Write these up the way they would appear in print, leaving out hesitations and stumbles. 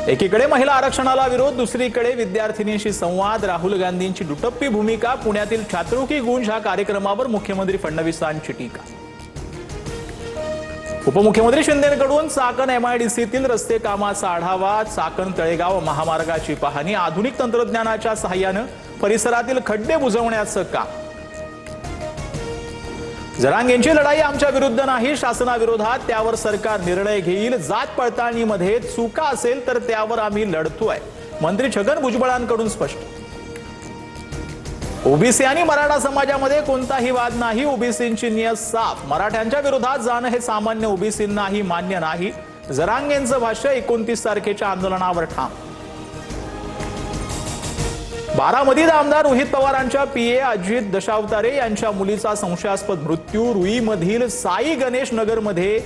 एकीकडे महिला आरक्षणाला विरोध, दुसरीकडे विद्यार्थिनींशी संवाद, राहुल गांधींची दुटप्पी भूमिका, पुण्यातील छात्रों की गूंज ह्या कार्यक्रमावर मुख्यमंत्री फडणवीसांची टीका। उपमुख्यमंत्री शिंदेंकडून चाकण एमआयडीसीतील रस्ते कामाचा आढावा, चाकण तळेगाव महामार्गाची पाहणी, आधुनिक तंत्रज्ञानाच्या सहाय्याने परिसरातील खड्डे बुजवण्याचं काम। जरांगेंची लढाई आमच्या विरुद्ध नाही, शासनाविरोधात, त्यावर सरकार निर्णय घेईल। जात पडताळणीमध्ये चुका असेल तर त्यावर आम्ही लढतोय, मंत्री छगन भुजबळांकडून स्पष्ट। ओबीसी आणि मराठा समाजामध्ये कोणताही वाद नाही, ओबीसींची नियत साफ, मराठ्यांच्या विरोधात जाणं हे सामान्य ओबीसींनाही मान्य नाही। जरांगेंचं भाष्य 29 तारखेच्या आंदोलनावर ठाम। बारामतीत आमदार रोहित पवारांच्या पीए अजित दशावतारे यांच्या मुलीचा संशयास्पद मृत्यू, रुईमधील साई गणेश नगरमध्ये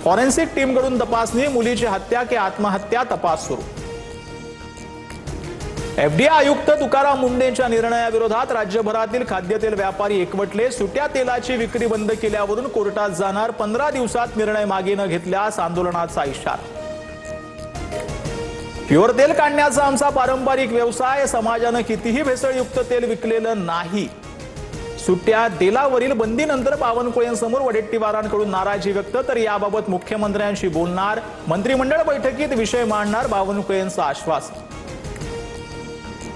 फॉरेन्सिक टीमकडून तपासणी, मुलीची हत्या की आत्महत्या, तपास सुरू। एफडीए आयुक्त तुकाराम मुंडेंच्या निर्णयाविरोधात राज्यभरातील खाद्यतेल व्यापारी एकवटले, सुट्या तेलाची विक्री बंद केल्यावरून कोर्टात जाणार, 15 दिवसात निर्णय मागे न घेतल्यास आंदोलनाचा इशारा। प्युअर तेल काढण्याचा आमचा पारंपरिक व्यवसाय, समाजाने कितीही भेसळयुक्त तेल विकलेलं नाही। सुट्या तेलावरील बंदीनंतर बावनकुळेंसमोर वडेट्टीवारांकडून नाराजी व्यक्त, तर याबाबत मुख्यमंत्र्यांशी बोलणार, मंत्रिमंडळ बैठकीत विषय मांडणार, बावनकुळेंचं आश्वासन।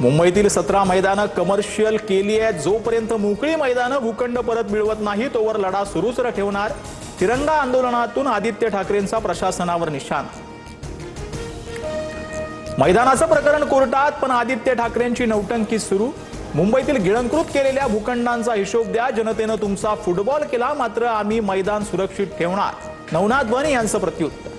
मुंबईतील 17 मैदानं कमर्शियल केली आहेत, जोपर्यंत मोकळी मैदानं भूखंड परत मिळवत नाही तोवर लढा सुरूच ठेवणार। तिरंगा आंदोलनातून आदित्य ठाकरेंचा प्रशासनावर निशाणा। मैदानाचं प्रकरण कोर्टात, पण आदित्य ठाकरेंची नौटंकी सुरू। मुंबईतील गिळंकृत केलेल्या भूखंडांचा हिशोब द्या, जनतेनं तुमचा फुटबॉल केला, मात्र आम्ही मैदान सुरक्षित ठेवणार, नवनाथ बन यांचं प्रत्युत्तर।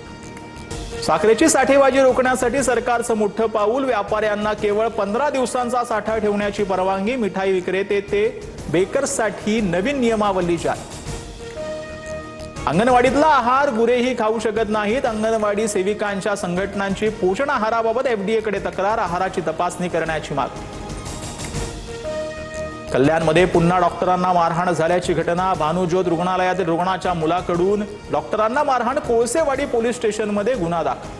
साखरेची साठेबाजी रोखण्यासाठी सरकारचं मोठं पाऊल, व्यापाऱ्यांना केवळ 15 दिवसांचा साठा ठेवण्याची परवानगी, मिठाई विक्रेते ते बेकर्ससाठी नवीन नियमावली जारी। अंगणवाडीतला आहार गुरेही खाऊ शकत नाहीत, अंगणवाडी सेविकांच्या संघटनांची पोषण आहाराबाबत एफडीएकडे तक्रार, आहाराची तपासणी करण्याची मागणी। कल्याणमध्ये पुन्हा डॉक्टरांना मारहाण झाल्याची घटना, भानुज्योत रुग्णालयातील रुग्णाच्या मुलाकडून डॉक्टरांना मारहाण, कोळसेवाडी पोलीस स्टेशनमध्ये गुन्हा दाखल।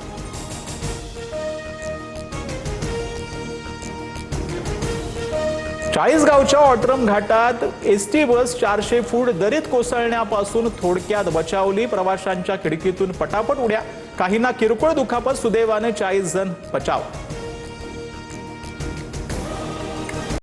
चाळीसगावच्या ऑट्रम घाटात एसटी बस 400 फूट दरीत कोसळण्यापासून थोडक्यात बचावली, प्रवाशांच्या खिडकीतून पटापट उड्या, काहींना किरकोळ दुखापत, सुदैवाने 40 जण बचाव।